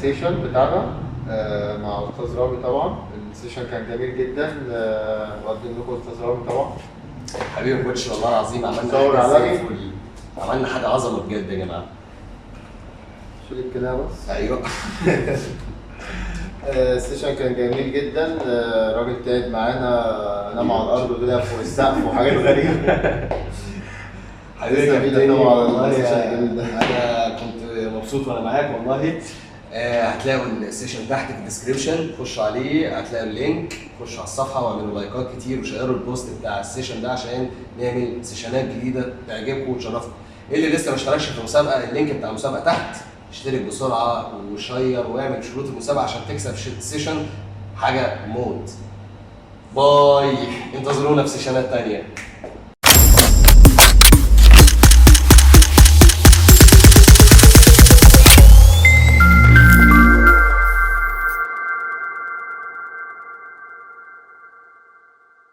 السيشن بتاعنا مع استاذ رامي. طبعا السيشن كان جميل جدا. بقدم لكم استاذ رامي طبعا. حبيبي يا كوتش والله العظيم عملنا حاجه زي الفل، عملنا حاجه عظمه بجد يا جماعه. شيل الكلام بس. ايوه. السيشن كان جميل جدا. الراجل تعب معانا، نام على الارض وطلع فوق السقف وحاجات غريبه. حبيبي يا كابتن والله انا كنت مبسوط وانا معاك والله. هتلاقوا السيشن تحت في الديسكربشن، خشوا عليه هتلاقوا اللينك، خشوا على الصفحه واعملوا لايكات كتير وشيروا البوست بتاع السيشن ده عشان نعمل سيشنات جديده تعجبكم وتشرفكم. اللي لسه ما اشتركش في المسابقه اللينك بتاع المسابقه تحت، اشترك بسرعه وشير واعمل شروط المسابقه عشان تكسب سيشن حاجه موت. باي، انتظرونا في سيشنات تانيه.